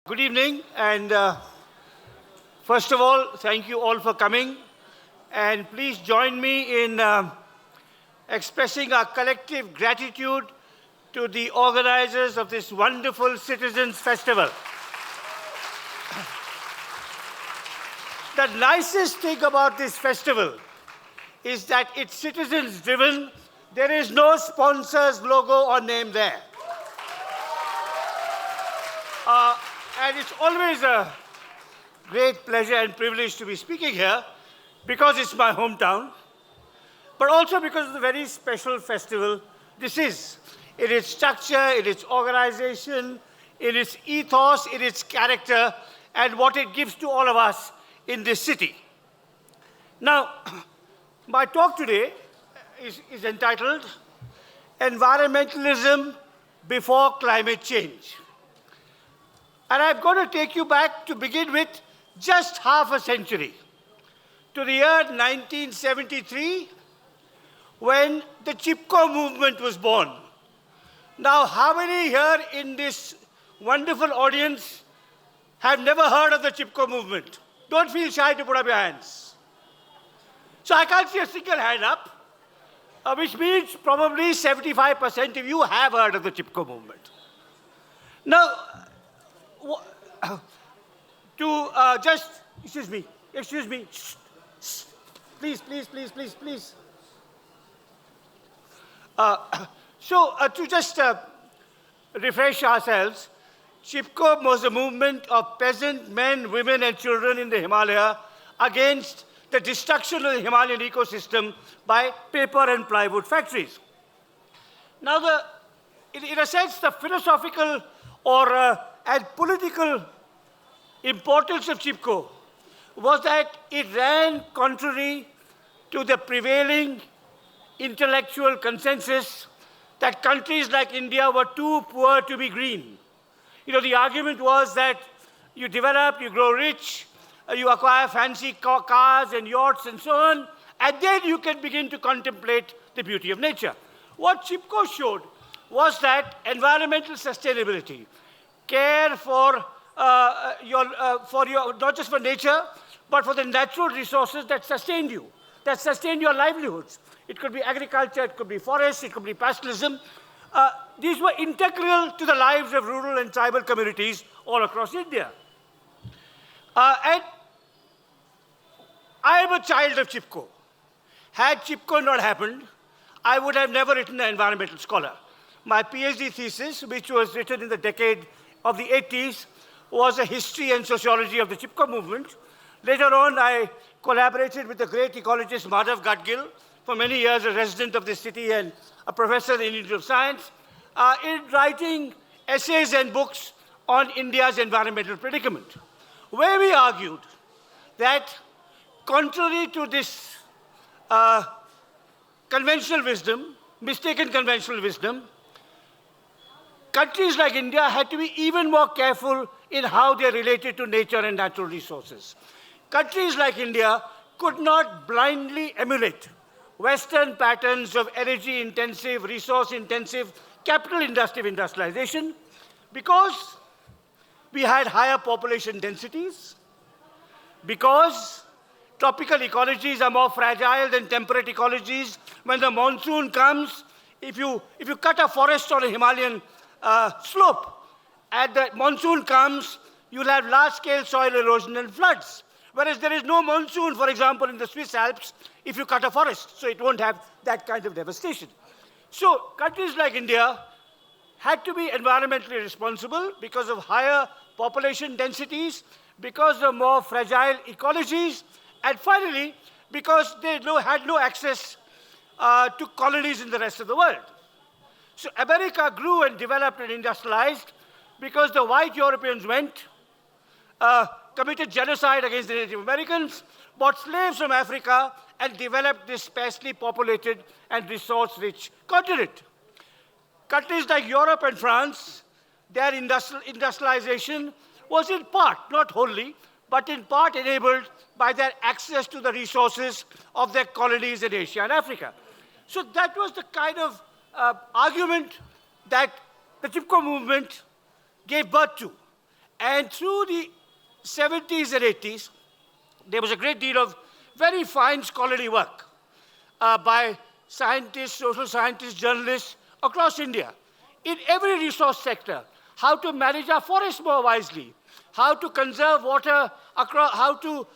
Good evening, and first of all, thank you all for coming. And please join me in expressing our collective gratitude to the organizers of this wonderful Citizens Festival. The nicest thing about this festival is that it's citizens-driven. There is no sponsor's logo or name there. And it's always a great pleasure and privilege to be speaking here because it's my hometown, but also because of the very special festival this is. In its structure, in its organization, in its ethos, in its character, and what it gives to all of us in this city. Now, my talk today is entitled Environmentalism Before Climate Change. And I'm going to take you back to begin with just half a century, to the year 1973, when the Chipko movement was born. Now, how many here in this wonderful audience have never heard of the Chipko movement? Don't feel shy to put up your hands. So I can't see a single hand up, which means probably 75% of you have heard of the Chipko movement. Now, excuse me, please. To just refresh ourselves, Chipko was a movement of peasant men, women, and children in the Himalaya against the destruction of the Himalayan ecosystem by paper and plywood factories. Now, in a sense, the philosophical and political importance of Chipko was that it ran contrary to the prevailing intellectual consensus that countries like India were too poor to be green. You know, the argument was that you develop, you grow rich, you acquire fancy cars and yachts and so on, and then you can begin to contemplate the beauty of nature. What Chipko showed was that environmental sustainability, care for not just for nature, but for the natural resources that sustain you, that sustain your livelihoods. It could be agriculture, it could be forests, it could be pastoralism. These were integral to the lives of rural and tribal communities all across India. And I am a child of Chipko. Had Chipko not happened, I would have never written an environmental scholar. My PhD thesis, which was written in the decade of the 80s, was a history and sociology of the Chipko movement. Later on, I collaborated with the great ecologist Madhav Gadgil, for many years a resident of this city and a professor in the Institute of Science, in writing essays and books on India's environmental predicament, where we argued that, contrary to this conventional wisdom, mistaken conventional wisdom, countries like India had to be even more careful in how they related to nature and natural resources. Countries like India could not blindly emulate Western patterns of energy-intensive, resource-intensive, capital-intensive industrialization because we had higher population densities, because tropical ecologies are more fragile than temperate ecologies. When the monsoon comes, if you cut a forest on a Himalayan slope, and the monsoon comes, you'll have large-scale soil erosion and floods. Whereas there is no monsoon, for example, in the Swiss Alps, if you cut a forest, so it won't have that kind of devastation. So countries like India had to be environmentally responsible because of higher population densities, because of more fragile ecologies, and finally, because they had no access to colonies in the rest of the world. So America grew and developed and industrialized because the white Europeans went, committed genocide against the Native Americans, bought slaves from Africa, and developed this sparsely populated and resource-rich continent. Countries like Europe and France, their industrialization was in part, not wholly, but in part enabled by their access to the resources of their colonies in Asia and Africa. So that was the kind of argument that the Chipko movement gave birth to. And through the 70s and 80s, there was a great deal of very fine scholarly work by scientists, social scientists, journalists across India, in every resource sector, how to manage our forests more wisely, how to conserve water, how to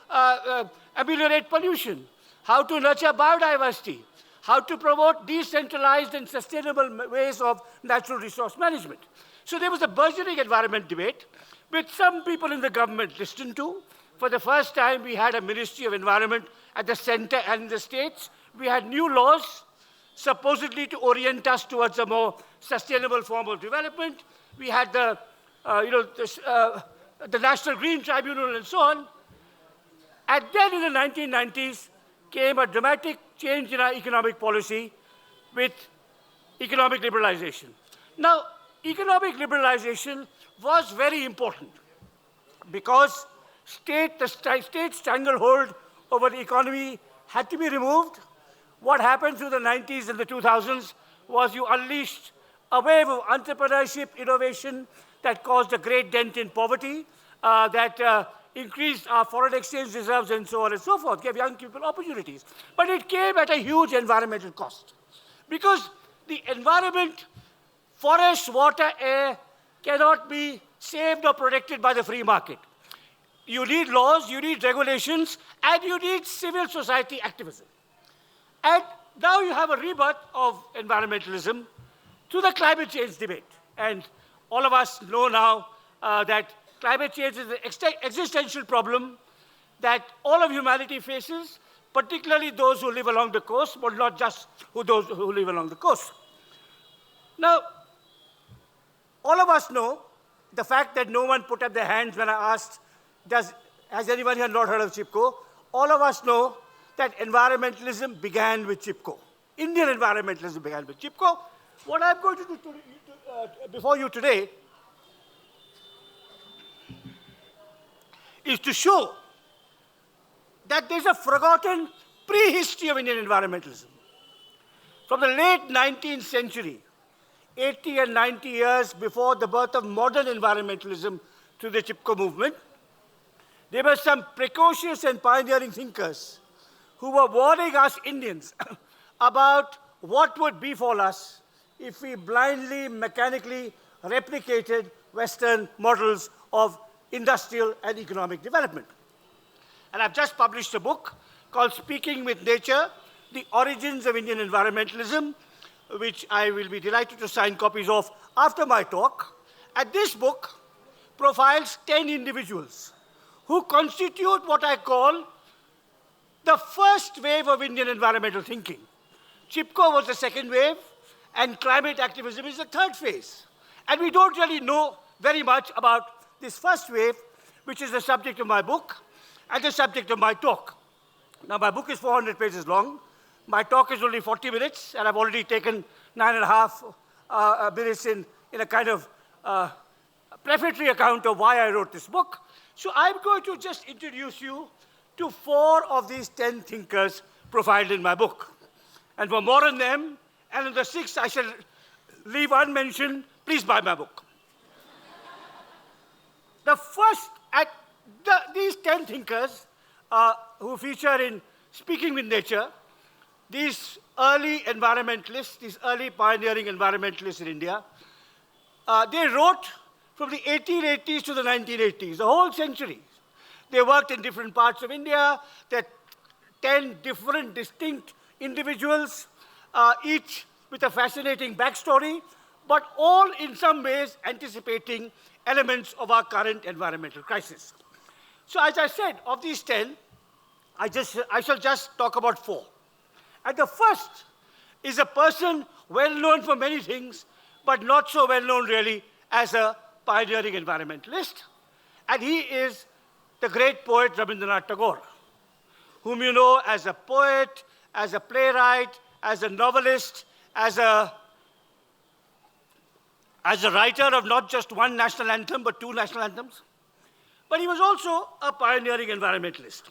ameliorate pollution, how to nurture biodiversity, how to promote decentralized and sustainable ways of natural resource management. So there was a burgeoning environment debate, which some people in the government listened to. For the first time, we had a Ministry of Environment at the center and in the states. We had new laws, supposedly to orient us towards a more sustainable form of development. We had the National Green Tribunal and so on. And then in the 1990s came a dramatic change in our economic policy with economic liberalization. Now, economic liberalization was very important because the state stranglehold over the economy had to be removed. What happened through the 90s and the 2000s was you unleashed a wave of entrepreneurship, innovation that caused a great dent in poverty, that increased our foreign exchange reserves and so on and so forth, gave young people opportunities. But it came at a huge environmental cost. Because the environment, forest, water, air, cannot be saved or protected by the free market. You need laws, you need regulations, and you need civil society activism. And now you have a rebirth of environmentalism to the climate change debate. And all of us know now that climate change is an existential problem that all of humanity faces, particularly those who live along the coast, but not just those who live along the coast. Now, all of us know the fact that no one put up their hands when I asked, has anyone here not heard of CHIPCO? All of us know that environmentalism began with CHIPCO. Indian environmentalism began with CHIPCO. What I'm going to do before you today is to show that there's a forgotten prehistory of Indian environmentalism. From the late 19th century, 80 and 90 years before the birth of modern environmentalism through the CHIPCO movement, there were some precocious and pioneering thinkers who were warning us Indians about what would befall us if we blindly, mechanically replicated Western models of industrial and economic development. And I've just published a book called Speaking with Nature, The Origins of Indian Environmentalism, which I will be delighted to sign copies of after my talk. And this book profiles 10 individuals who constitute what I call the first wave of Indian environmental thinking. CHIPCO was the second wave, and climate activism is the third phase. And we don't really know very much about this first wave, which is the subject of my book and the subject of my talk. Now, my book is 400 pages long. My talk is only 40 minutes, and I've already taken 9.5 minutes in a kind of prefatory account of why I wrote this book. So I'm going to just introduce you to 4 of these 10 thinkers profiled in my book. And for more on them, and in the 6th I shall leave unmentioned, please buy my book. The first, these 10 thinkers who feature in Speaking with Nature, these early environmentalists, these early pioneering environmentalists in India, they wrote from the 1880s to the 1980s, the whole century. They worked in different parts of India. There are 10 different, distinct individuals, each with a fascinating backstory, but all in some ways anticipating elements of our current environmental crisis. So as I said, of these 10, I shall just talk about 4. And the first is a person well known for many things, but not so well known really as a pioneering environmentalist. And he is the great poet Rabindranath Tagore, whom you know as a poet, as a playwright, as a novelist, as a writer of not just one national anthem, but 2 national anthems. But he was also a pioneering environmentalist.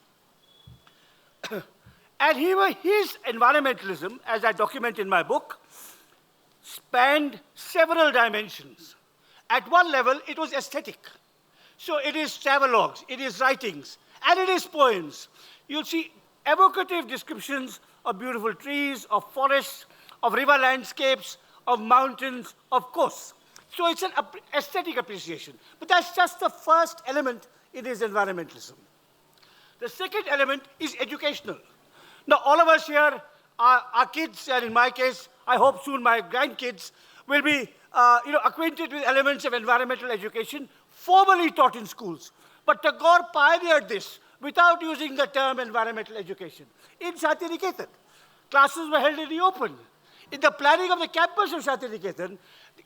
And his environmentalism, as I document in my book, spanned several dimensions. At one level, it was aesthetic. So it is travelogues, it is writings, and it is poems. You'll see evocative descriptions of beautiful trees, of forests, of river landscapes, of mountains, of course. So it's an aesthetic appreciation. But that's just the first element in his environmentalism. The second element is educational. Now, all of us here, our kids, and in my case, I hope soon my grandkids, will be acquainted with elements of environmental education formally taught in schools. But Tagore pioneered this without using the term environmental education. In Shantiniketan, classes were held in the open. In the planning of the campus of Shantiniketan,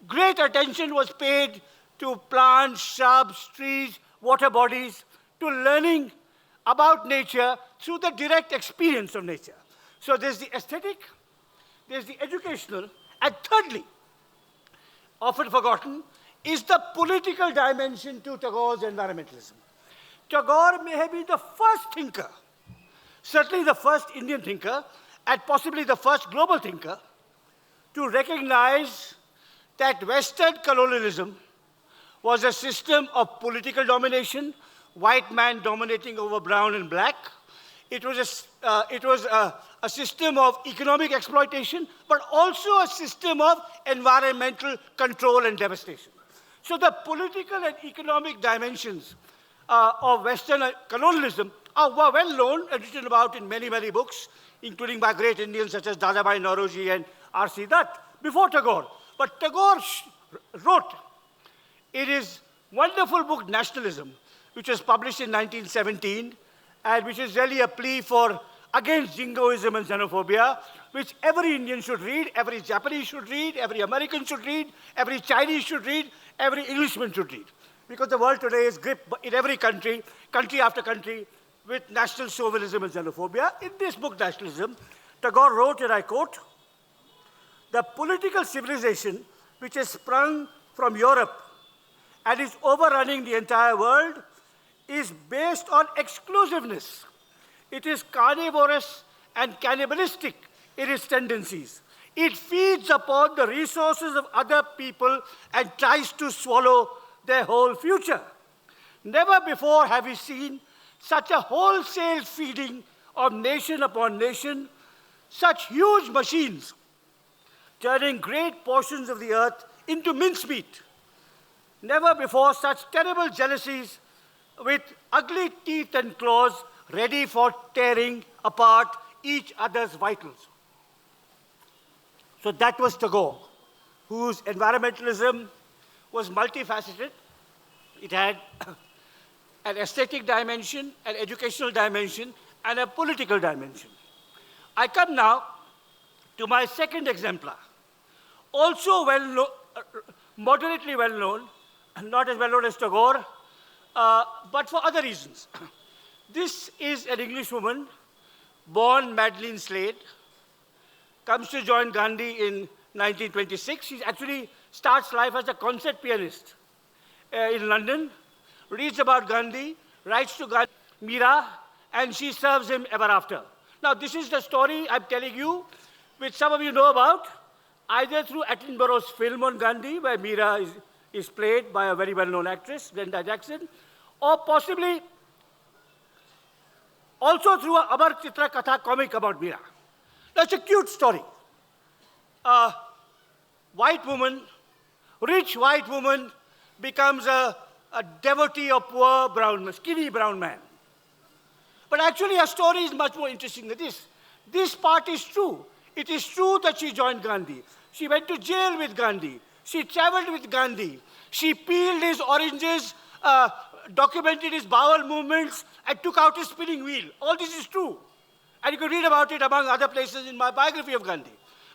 great attention was paid to plants, shrubs, trees, water bodies, to learning about nature through the direct experience of nature. So there's the aesthetic, there's the educational, and thirdly, often forgotten, is the political dimension to Tagore's environmentalism. Tagore may have been the first thinker, certainly the first Indian thinker, and possibly the first global thinker, to recognize that Western colonialism was a system of political domination, white man dominating over brown and black. It was a system of economic exploitation, but also a system of environmental control and devastation. So the political and economic dimensions of Western colonialism were well known and written about in many, many books, including by great Indians such as Dadabhai Naoroji and R.C. Dutt, before Tagore. But Tagore wrote in his wonderful book, Nationalism, which was published in 1917, and which is really a plea against jingoism and xenophobia, which every Indian should read, every Japanese should read, every American should read, every Chinese should read, every Englishman should read. Because the world today is gripped in every country, country after country, with national chauvinism and xenophobia. In this book, Nationalism, Tagore wrote, and I quote, "The political civilization which has sprung from Europe and is overrunning the entire world is based on exclusiveness. It is carnivorous and cannibalistic in its tendencies. It feeds upon the resources of other people and tries to swallow their whole future. Never before have we seen such a wholesale feeding of nation upon nation, such huge machines turning great portions of the earth into mincemeat. Never before such terrible jealousies with ugly teeth and claws ready for tearing apart each other's vitals." So that was Tagore, whose environmentalism was multifaceted. It had an aesthetic dimension, an educational dimension, and a political dimension. I come now to my second exemplar, also moderately well-known, not as well-known as Tagore, but for other reasons. This is an Englishwoman, born Madeline Slade, comes to join Gandhi in 1926. She actually starts life as a concert pianist in London, reads about Gandhi, writes to Gandhi, Meera, and she serves him ever after. Now, this is the story I'm telling you, which some of you know about, either through Attenborough's film on Gandhi, where Meera is played by a very well-known actress, Glenda Jackson, or possibly also through a Amar Chitra Katha comic about Meera. That's a cute story. A white woman, rich white woman, becomes a devotee of poor brown man, skinny brown man. But actually, her story is much more interesting than this. This part is true. It is true that she joined Gandhi. She went to jail with Gandhi. She traveled with Gandhi. She peeled his oranges, documented his bowel movements, and took out his spinning wheel. All this is true. And you can read about it among other places in my biography of Gandhi.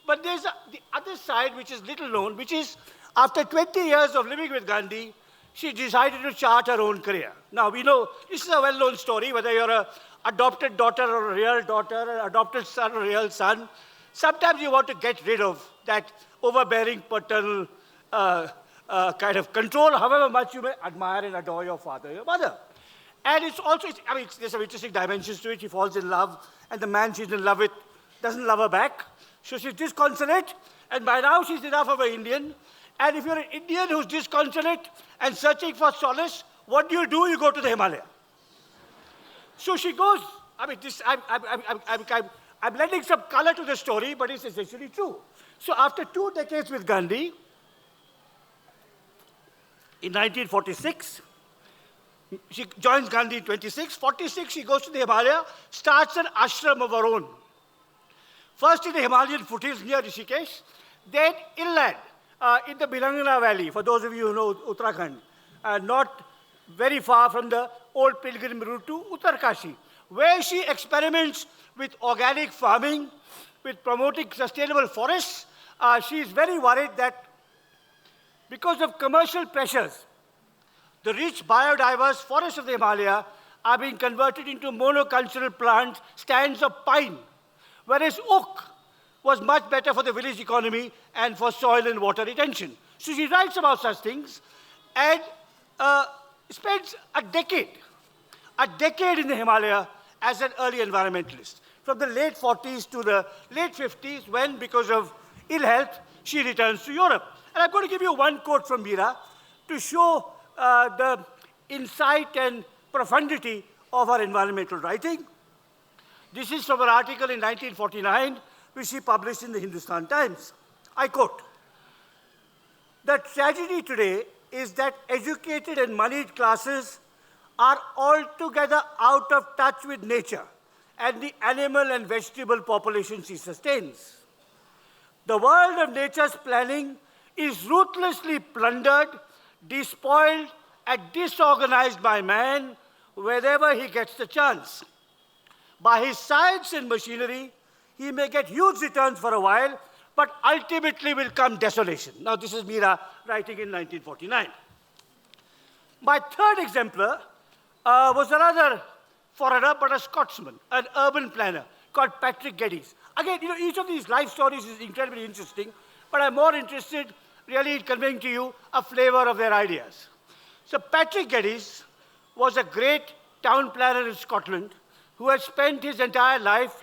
But there's the other side, which is little known, which is after 20 years of living with Gandhi, she decided to chart her own career. Now, we know this is a well-known story, whether you're an adopted daughter or a real daughter, an adopted son or a real son. Sometimes you want to get rid of that overbearing paternal kind of control, however much you may admire and adore your father or your mother. And it's also, there's some interesting dimensions to it. She falls in love, and the man she's in love with doesn't love her back. So she's disconsolate, and by now she's enough of an Indian. And if you're an Indian who's disconsolate and searching for solace, what do? You go to the Himalaya. So she goes, I'm lending some color to the story, but it's essentially true. So after 2 decades with Gandhi, in 1946, she joins Gandhi in 46. She goes to the Himalaya, starts an ashram of her own. First in the Himalayan foothills near Rishikesh, then inland in the Bilangana Valley, for those of you who know Uttarakhand, not very far from the old pilgrim route to Uttarkashi, where she experiments with organic farming, with promoting sustainable forests. She is very worried that because of commercial pressures, the rich biodiverse forests of the Himalaya are being converted into monocultural plant stands of pine, whereas oak was much better for the village economy and for soil and water retention. So she writes about such things and spends a decade in the Himalaya as an early environmentalist, from the late 40s to the late 50s, when, because of ill health, she returns to Europe. And I'm going to give you one quote from Meera to show the insight and profundity of her environmental writing. This is from an article in 1949, which she published in the Hindustan Times. I quote, "The tragedy today is that educated and moneyed classes are altogether out of touch with nature and the animal and vegetable population she sustains. The world of nature's planning is ruthlessly plundered, despoiled, and disorganized by man wherever he gets the chance. By his science and machinery, he may get huge returns for a while, but ultimately will come desolation." Now, this is Meera writing in 1949. My third exemplar was another foreigner, but a Scotsman, an urban planner called Patrick Geddes. Again, each of these life stories is incredibly interesting, but I'm more interested really in conveying to you a flavor of their ideas. So Patrick Geddes was a great town planner in Scotland who had spent his entire life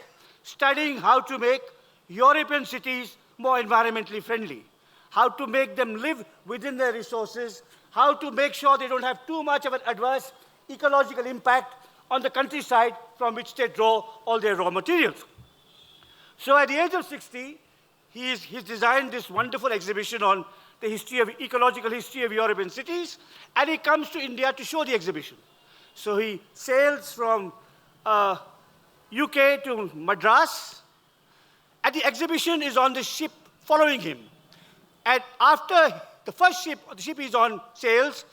studying how to make European cities more environmentally friendly, how to make them live within their resources, how to make sure they don't have too much of an adverse ecological impact on the countryside from which they draw all their raw materials. So at the age of 60, he's designed this wonderful exhibition on the ecological history of European cities, and he comes to India to show the exhibition. So he sails from UK to Madras, and the exhibition is on the ship following him. And after the ship is on sails,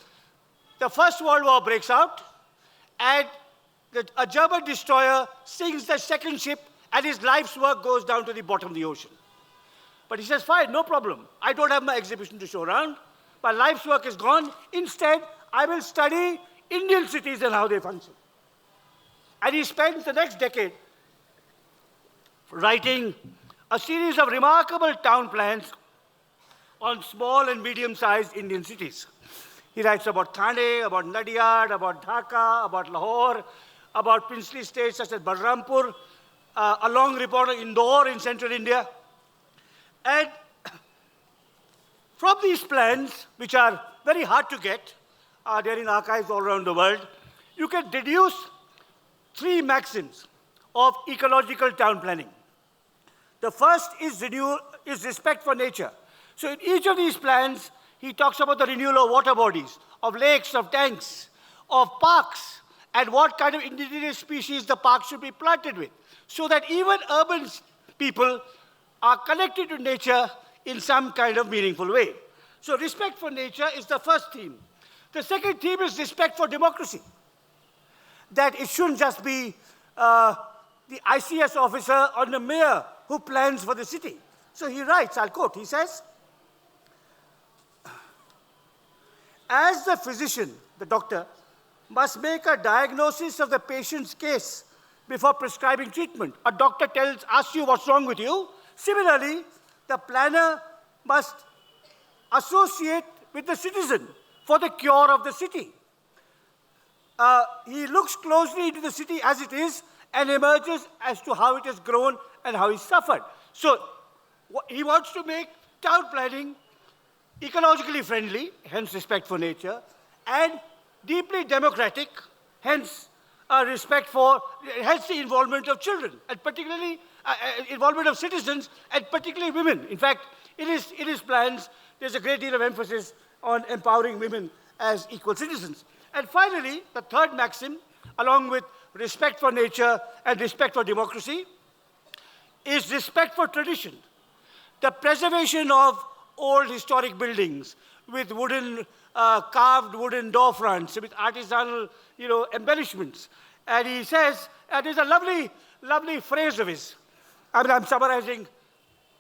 the First World War breaks out, and a German destroyer sinks the second ship, and his life's work goes down to the bottom of the ocean. But he says, fine, no problem. I don't have my exhibition to show around. My life's work is gone. Instead, I will study Indian cities and how they function. And he spends the next decade writing a series of remarkable town plans on small and medium-sized Indian cities. He writes about Thane, about Nadiyad, about Dhaka, about Lahore, about princely states such as Balrampur, a long report on Indore in central India. And from these plans, which are very hard to get, they're in archives all around the world, you can deduce 3 maxims of ecological town planning. The first is respect for nature. So in each of these plans, he talks about the renewal of water bodies, of lakes, of tanks, of parks, and what kind of indigenous species the park should be planted with, so that even urban people are connected to nature in some kind of meaningful way. So respect for nature is the first theme. The second theme is respect for democracy, that it shouldn't just be the ICS officer or the mayor who plans for the city. So he writes, I'll quote, he says, "As the physician, the doctor, must make a diagnosis of the patient's case before prescribing treatment. A doctor asks you what's wrong with you. Similarly, the planner must associate with the citizen for the cure of the city. He looks closely into the city as it is and emerges as to how it has grown and how it suffered." So he wants to make town planning ecologically friendly, hence respect for nature, and deeply democratic, hence hence the involvement of children, and particularly involvement of citizens, and particularly women. In fact, in his plans, there's a great deal of emphasis on empowering women as equal citizens. And finally, the third maxim, along with respect for nature and respect for democracy, is respect for tradition. The preservation of old historic buildings with carved wooden door fronts, with artisanal, embellishments. And he says, and there's a lovely phrase of his. I mean, I'm summarizing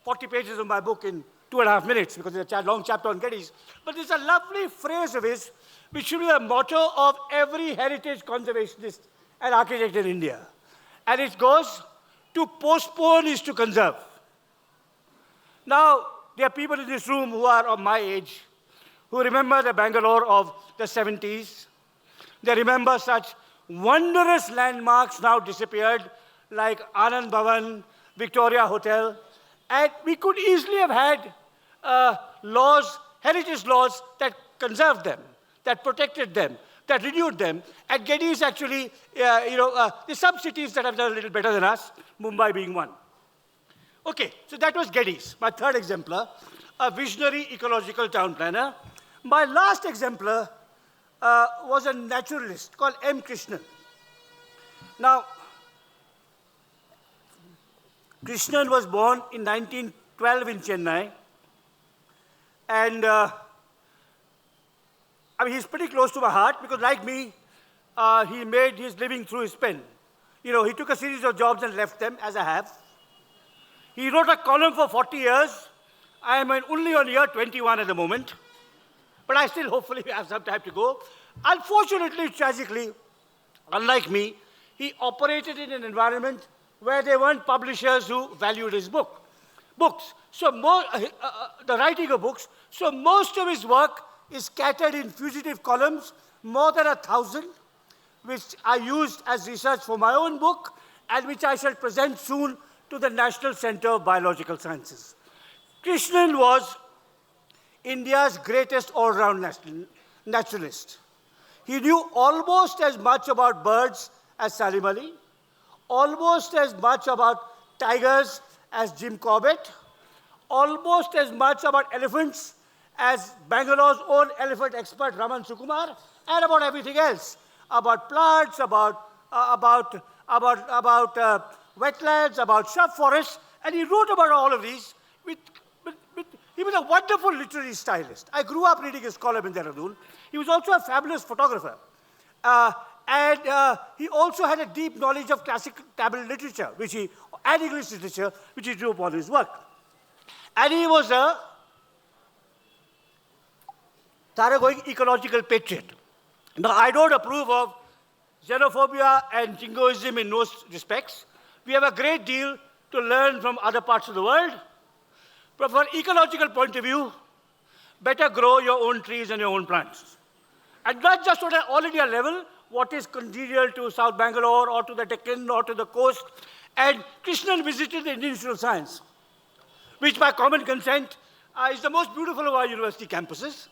40 pages of my book in 2.5 minutes because it's a long chapter on Gettys. But there's a lovely phrase of his which should be the motto of every heritage conservationist and architect in India. And it goes, to postpone is to conserve. Now, there are people in this room who are of my age, who remember the Bangalore of the 70s. They remember such wondrous landmarks now disappeared, like Anand Bhavan, Victoria Hotel. And we could easily have had heritage laws that conserved them, that protected them, that renewed them. And Gettys actually, there's some cities that have done a little better than us, Mumbai being one. Okay, so that was Gettys, my third exemplar, a visionary ecological town planner. My last exemplar was a naturalist called M. Krishnan. Now, Krishnan was born in 1912 in Chennai, and he's pretty close to my heart because, like me, he made his living through his pen. He took a series of jobs and left them, as I have. He wrote a column for 40 years. I am only on year 21 at the moment, but I still hopefully have some time to go. Unfortunately, tragically, unlike me, he operated in an environment where there weren't publishers who valued his books. So the writing of books. So most of his work is scattered in fugitive columns, more than 1,000, which I used as research for my own book, and which I shall present soon to the National Center of Biological Sciences. Krishnan was India's greatest all-round naturalist. He knew almost as much about birds as Salim Ali, almost as much about tigers as Jim Corbett, almost as much about elephants as Bangalore's own elephant expert Raman Sukumar, and about everything else, about plants, about wetlands, about shrub forests, and he wrote about all of these. He was a wonderful literary stylist. I grew up reading his column in Dehradun. He was also a fabulous photographer. And he also had a deep knowledge of classical Tamil literature, and English literature, which he drew upon his work. And he was a thoroughgoing ecological patriot. Now, I don't approve of xenophobia and jingoism in most respects. We have a great deal to learn from other parts of the world. But from an ecological point of view, better grow your own trees and your own plants. And not just on an all-India level, what is congenial to South Bangalore or to the Deccan or to the coast. And Krishnan visited the Indian Institute of Science, which by common consent is the most beautiful of our university campuses.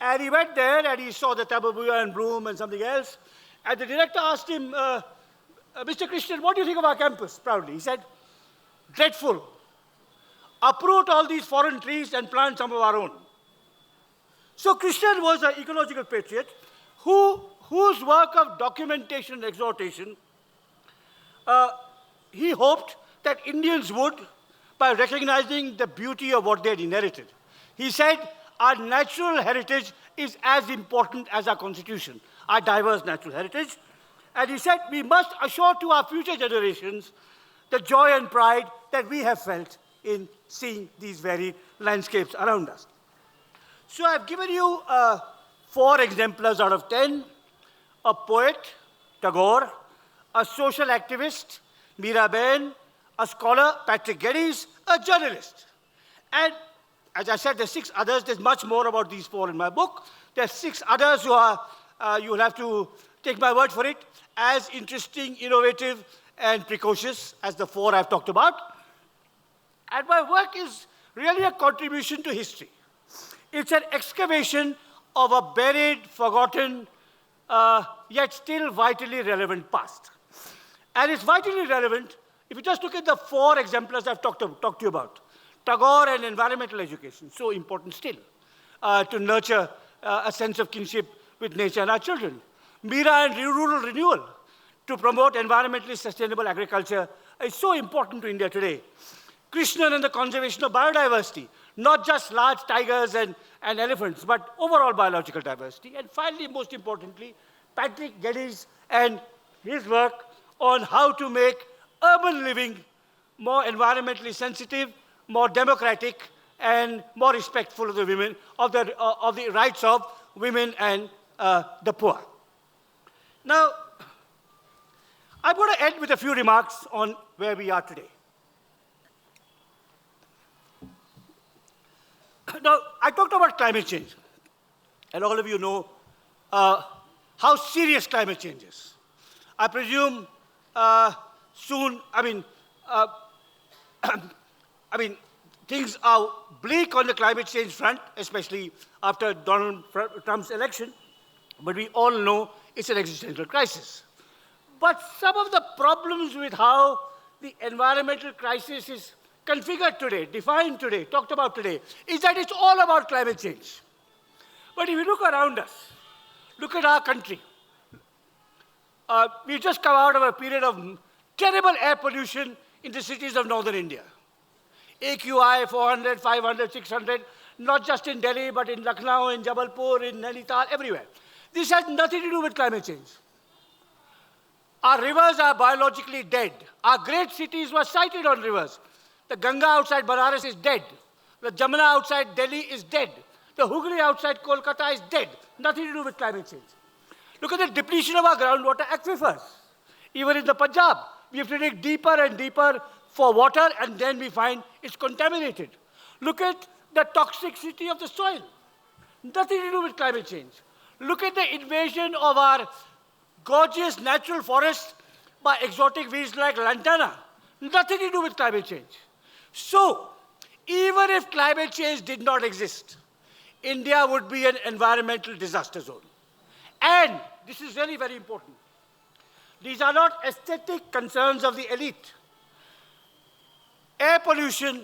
And he went there and he saw the tababuya and bloom and something else. And the director asked him, Mr. Krishnan, what do you think of our campus? Proudly. He said, dreadful. Uproot all these foreign trees and plant some of our own. So Krishnan was an ecological patriot whose work of documentation and exhortation, he hoped that Indians would, by recognizing the beauty of what they had inherited. He said, our natural heritage is as important as our constitution, our diverse natural heritage. And he said, we must assure to our future generations the joy and pride that we have felt in seeing these varied landscapes around us. So I've given you 4 exemplars out of 10, a poet, Tagore, a social activist, Miraben, a scholar, Patrick Geddes, a journalist. And as I said, there's 6 others. There's much more about these 4 in my book. There's 6 others who are, you'll have to take my word for it, as interesting, innovative, and precocious as the 4 I've talked about. And my work is really a contribution to history. It's an excavation of a buried, forgotten yet still vitally relevant past. And it's vitally relevant if you just look at the 4 exemplars I've talked to you about. Tagore and environmental education, so important still, to nurture a sense of kinship with nature and our children. Mira and rural renewal, to promote environmentally sustainable agriculture, is so important to India today. Krishnan and the conservation of biodiversity, not just large tigers and elephants, but overall biological diversity. And finally, most importantly, Patrick Geddes and his work on how to make urban living more environmentally sensitive, more democratic, and more respectful of the women, of the rights of women and the poor. Now, I'm going to end with a few remarks on where we are today. Now, I talked about climate change, and all of you know how serious climate change is. I presume soon, things are bleak on the climate change front, especially after Donald Trump's election, but we all know it's an existential crisis. But some of the problems with how the environmental crisis is configured today, defined today, talked about today, is that it's all about climate change. But if you look around us, look at our country. We've just come out of a period of terrible air pollution in the cities of northern India. AQI 400, 500, 600, not just in Delhi, but in Lucknow, in Jabalpur, in Nainital, everywhere. This has nothing to do with climate change. Our rivers are biologically dead. Our great cities were sited on rivers. The Ganga outside Banaras is dead. The Jamuna outside Delhi is dead. The Hooghly outside Kolkata is dead. Nothing to do with climate change. Look at the depletion of our groundwater aquifers. Even in the Punjab, we have to dig deeper and deeper for water, and then we find it's contaminated. Look at the toxicity of the soil. Nothing to do with climate change. Look at the invasion of our gorgeous natural forests by exotic weeds like lantana. Nothing to do with climate change. So, even if climate change did not exist, India would be an environmental disaster zone. And this is very, very important. These are not aesthetic concerns of the elite. Air pollution,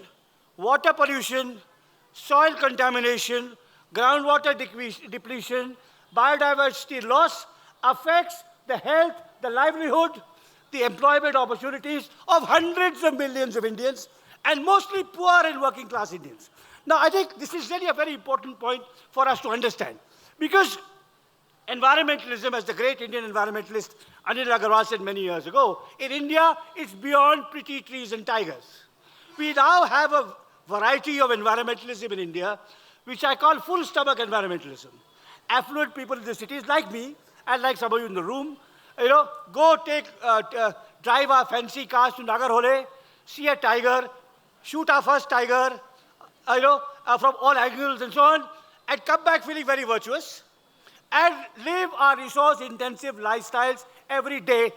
water pollution, soil contamination, groundwater depletion, biodiversity loss affects the health, the livelihood, the employment opportunities of hundreds of millions of Indians, and mostly poor and working class Indians. Now, I think this is really a very important point for us to understand, because environmentalism, as the great Indian environmentalist Anil Agarwal said many years ago, in India, it's beyond pretty trees and tigers. We now have a variety of environmentalism in India, which I call full-stomach environmentalism. Affluent people in the cities, like me, and like some of you in the room, go drive our fancy cars to Nagarhole, see a tiger, shoot our first tiger, from all angles and so on, and come back feeling very virtuous, and live our resource-intensive lifestyles every day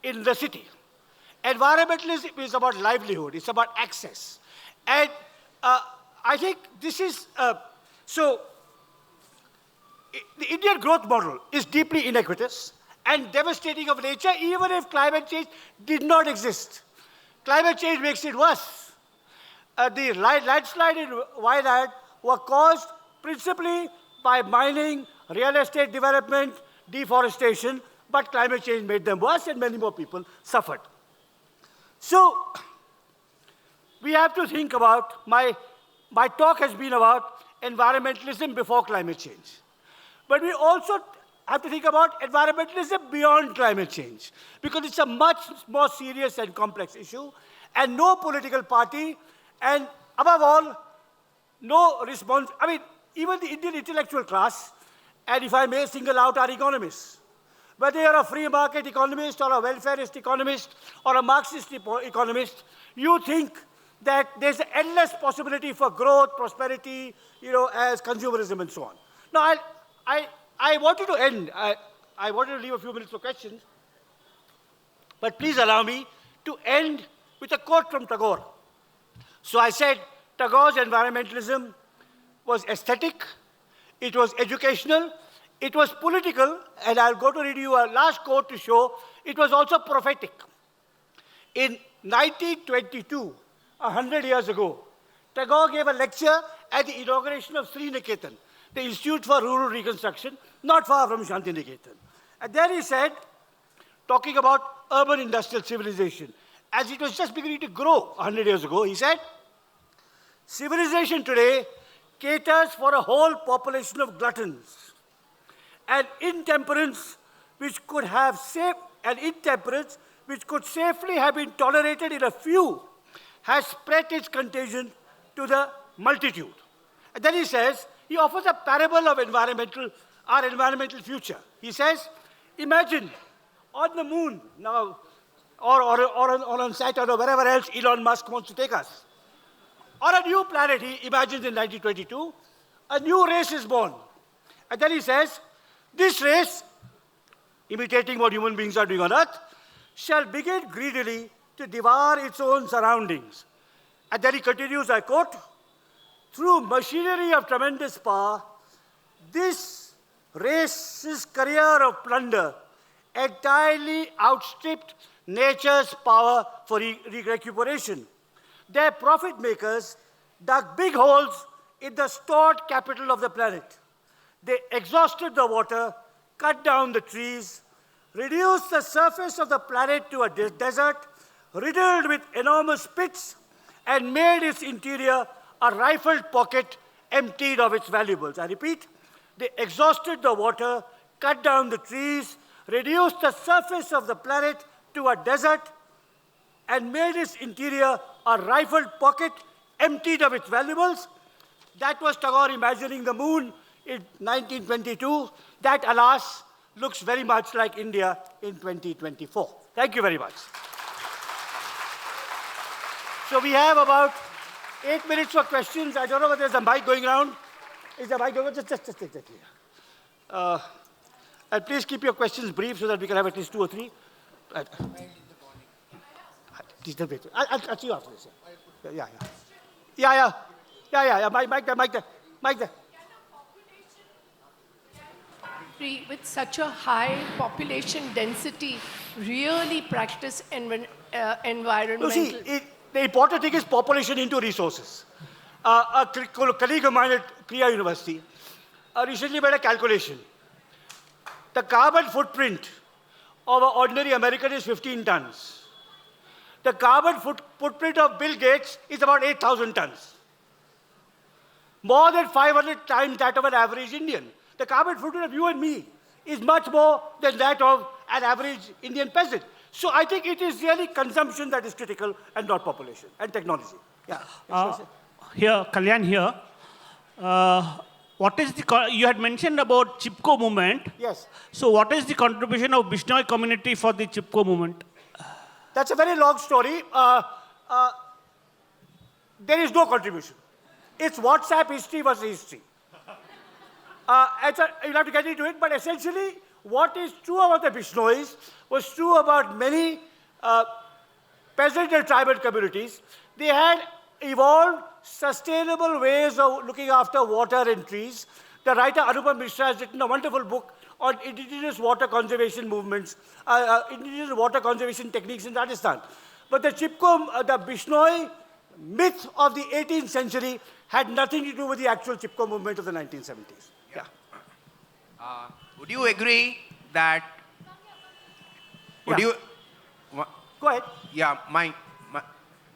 in the city. Environmentalism is about livelihood, it's about access. And I think this is, the Indian growth model is deeply inequitous and devastating of nature, even if climate change did not exist. Climate change makes it worse. The landslide in Wayanad were caused principally by mining, real estate development, deforestation, but climate change made them worse and many more people suffered. So, we have to think about, my talk has been about environmentalism before climate change. But we also have to think about environmentalism beyond climate change, because it's a much more serious and complex issue, and no political party, and above all, no response. I mean, even the Indian intellectual class, and if I may single out our economists, whether you're a free market economist or a welfarist economist or a Marxist economist, you think that there's an endless possibility for growth, prosperity, as consumerism and so on. Now, I wanted to end. I wanted to leave a few minutes for questions, but please allow me to end with a quote from Tagore. So I said Tagore's environmentalism was aesthetic, it was educational, It was political, and I'll go to read you a last quote to show it was also prophetic. In 1922, 100 years ago, Tagore gave a lecture at the inauguration of Sri Niketan, the Institute for Rural Reconstruction, not far from Shanti Niketan. And there he said, talking about urban industrial civilization, as it was just beginning to grow 100 years ago, he said, civilization today caters for a whole population of gluttons. And intemperance which could safely have been tolerated in a few has spread its contagion to the multitude. And then he says, he offers a parable of our environmental future. He says, imagine on the moon now, or on Saturn or wherever else Elon Musk wants to take us. On a new planet, he imagines in 1922, a new race is born. And then he says, this race, imitating what human beings are doing on Earth, shall begin greedily to devour its own surroundings. And then he continues, I quote, through machinery of tremendous power, this race's career of plunder entirely outstripped nature's power for recuperation. Their profit makers dug big holes in the stored capital of the planet. They exhausted the water, cut down the trees, reduced the surface of the planet to a desert, riddled with enormous pits, and made its interior a rifled pocket emptied of its valuables. I repeat, they exhausted the water, cut down the trees, reduced the surface of the planet to a desert, and made its interior a rifled pocket emptied of its valuables. That was Tagore imagining the moon in 1922. That, alas, looks very much like India in 2024. Thank you very much. So we have about 8 minutes for questions. I don't know whether there's a mic going around. Is the mic going? Just take that here. And please keep your questions brief so that we can have at least 2 or 3. I'll see you after this. Yeah. Mic there. With such a high population density, really practice environmental... See, the important thing is population into resources. A colleague of mine at Kriya University recently made a calculation. The carbon footprint of an ordinary American is 15 tons. The carbon footprint of Bill Gates is about 8,000 tons. More than 500 times that of an average Indian. The carbon footprint of you and me is much more than that of an average Indian peasant. So I think it is really consumption that is critical and not population and technology. Yeah. Here, Kalyan here. What is you had mentioned about Chipko movement. Yes. So what is the contribution of Bishnoi community for the Chipko movement? That's a very long story. There is no contribution. It's WhatsApp history versus history. You'll have to get into it, but essentially, what is true about the Bishnois was true about many peasant and tribal communities. They had evolved sustainable ways of looking after water and trees. The writer Anupam Mishra has written a wonderful book on indigenous water conservation movements, indigenous water conservation techniques in Rajasthan. But the Chipko, the Bishnoi myth of the 18th century had nothing to do with the actual Chipko movement of the 1970s. Yeah. Would you agree that... Go ahead. Yeah,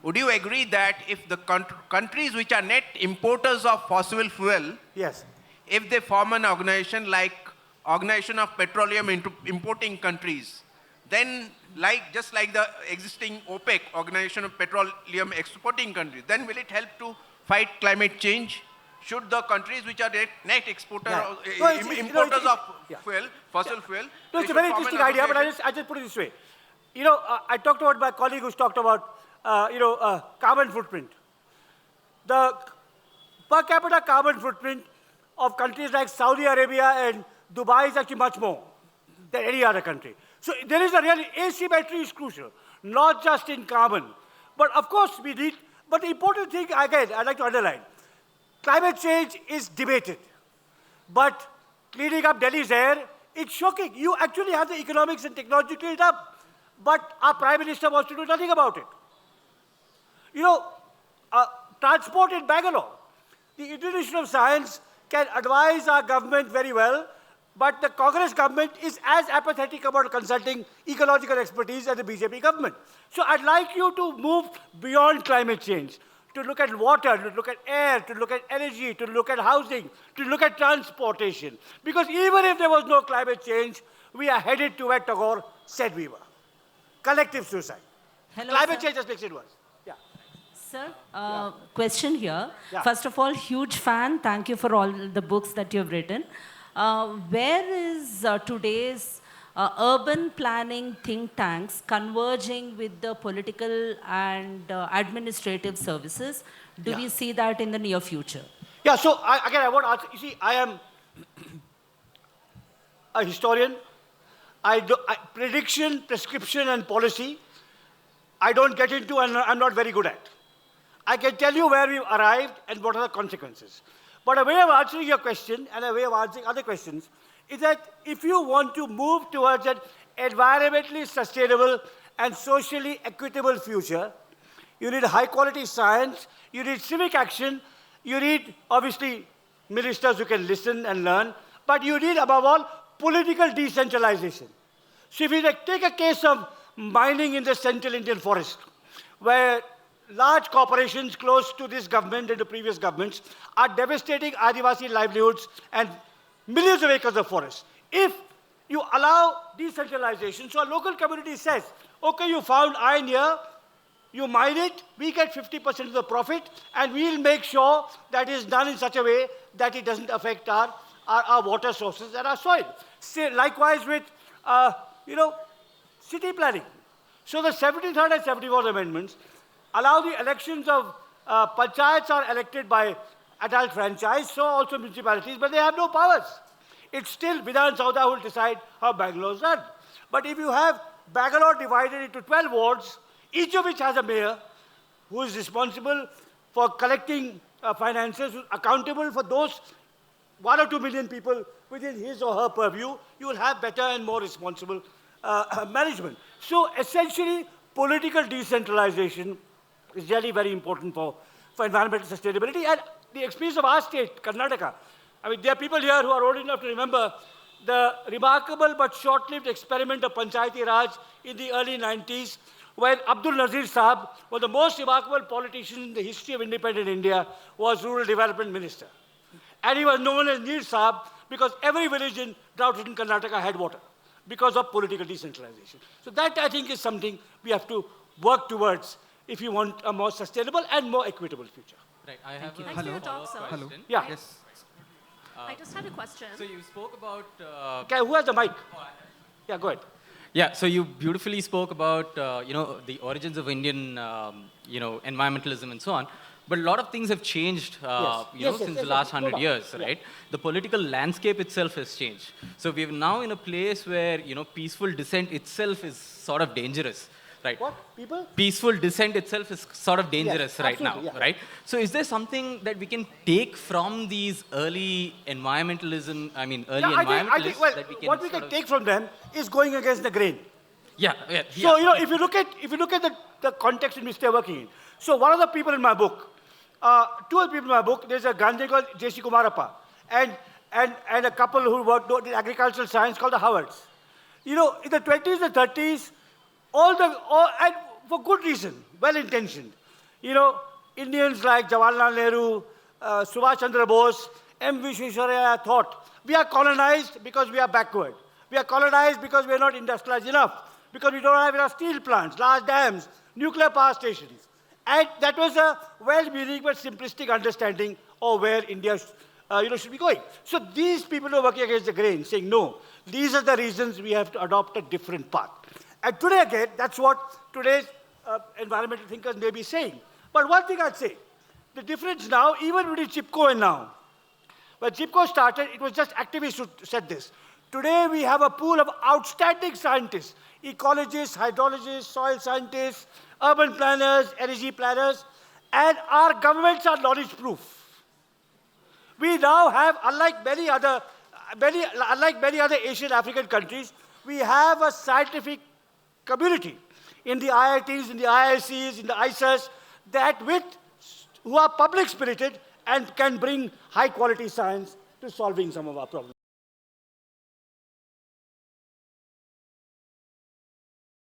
would you agree that if the countries which are net importers of fossil fuel, yes, if they form an organization like Organization of Petroleum Importing Countries, then just like the existing OPEC, Organization of Petroleum Exporting Countries, then will it help to fight climate change? Should the countries which are net exporters, importers of fuel, fossil fuel... No, it's a very interesting idea, but I just put it this way. I talked about my colleague who's talked about, carbon footprint. The per capita carbon footprint of countries like Saudi Arabia and Dubai is actually much more than any other country. So there is a real asymmetry is crucial, not just in carbon. But of course we need, but the important thing, again, I'd like to underline, climate change is debated, but cleaning up Delhi's air. It's shocking. You actually have the economics and technology cleaned up, but our Prime Minister wants to do nothing about it. You know, transport in Bangalore. The Indian Institute of Science can advise our government very well, but the Congress government is as apathetic about consulting ecological expertise as the BJP government. So I'd like you to move beyond climate change, to look at water, to look at air, to look at energy, to look at housing, to look at transportation. Because even if there was no climate change, we are headed to where Tagore said we were. Collective suicide. Hello, Climate sir. change just makes it worse. Yeah. Sir, question here. Yeah. First of all, huge fan. Thank you for all the books that you've written. Where is today's urban planning think tanks converging with the political and administrative services? Do we see that in the near future? Yeah, so I want to answer. You see, I am a historian. Prediction, prescription, and policy, I don't get into and I'm not very good at. I can tell you where we've arrived and what are the consequences. But a way of answering your question and a way of answering other questions is that if you want to move towards an environmentally sustainable and socially equitable future, you need high-quality science, you need civic action, you need, obviously, ministers who can listen and learn, but you need, above all, political decentralization. So if you take a case of mining in the central Indian forest, where large corporations close to this government and the previous governments are devastating Adivasi livelihoods and millions of acres of forest. If you allow decentralization, so a local community says, okay, you found iron here, you mine it, we get 50% of the profit, and we'll make sure that it is done in such a way that it doesn't affect our water sources and our soil. Likewise with, city planning. So the 73rd and 74th amendments allow the elections of panchayats are elected by adult franchise, so also municipalities, but they have no powers. It's still Vidhan Sabha who will decide how Bangalore is run. But if you have Bangalore divided into 12 wards, each of which has a mayor who is responsible for collecting finances, who's accountable for those 1 or 2 million people within his or her purview, you will have better and more responsible management. So essentially, political decentralization is really very important for environmental sustainability. And the experience of our state, Karnataka, I mean, there are people here who are old enough to remember the remarkable but short-lived experiment of Panchayati Raj in the early 90s, when Abdul Nazir Saab was the most remarkable politician in the history of independent India, was rural development minister. And he was known as Neer Saab because every village in drought-ridden Karnataka had water because of political decentralization. So that, I think, is something we have to work towards if you want a more sustainable and more equitable future. Right, I have a Thanks for your talk, sir. question. Yeah. Yes. I just had a question. So you spoke about... Okay, who has the mic? Yeah, go ahead. Yeah, so you beautifully spoke about, the origins of Indian, environmentalism and so on. But a lot of things have changed, since the last 100 years, right? The political landscape itself has changed. So we're now in a place where, peaceful dissent itself is sort of dangerous. Right. What? People? Peaceful dissent itself is sort of dangerous right now, right? So is there something that we can take from these early environmentalists I think, that we can what we can take from them is going against the grain. Yeah. So, if you look at the context in which they're working in. So one of the people in my book, two of the people in my book, there's a Gandhi called J.C. Kumarappa and a couple who worked in agricultural science called the Howards. In the 20s and 30s, and for good reason, well-intentioned. Indians like Jawaharlal Nehru, Subhash Chandra Bose, M. Visvesvaraya thought, we are colonized because we are backward. We are colonized because we are not industrialized enough, because we don't have enough steel plants, large dams, nuclear power stations. And that was a well-meaning but simplistic understanding of where India should be going. So these people are working against the grain, saying, no, these are the reasons we have to adopt a different path. And today, again, that's what today's environmental thinkers may be saying. But one thing I'd say, the difference now, even between CHIPCO and now, when CHIPCO started, it was just activists who said this. Today, we have a pool of outstanding scientists, ecologists, hydrologists, soil scientists, urban planners, energy planners, and our governments are knowledge proof. We now have, unlike many other unlike many other Asian African countries, we have a scientific community in the IITs, in the IICs, in the ISAs, who are public-spirited and can bring high-quality science to solving some of our problems.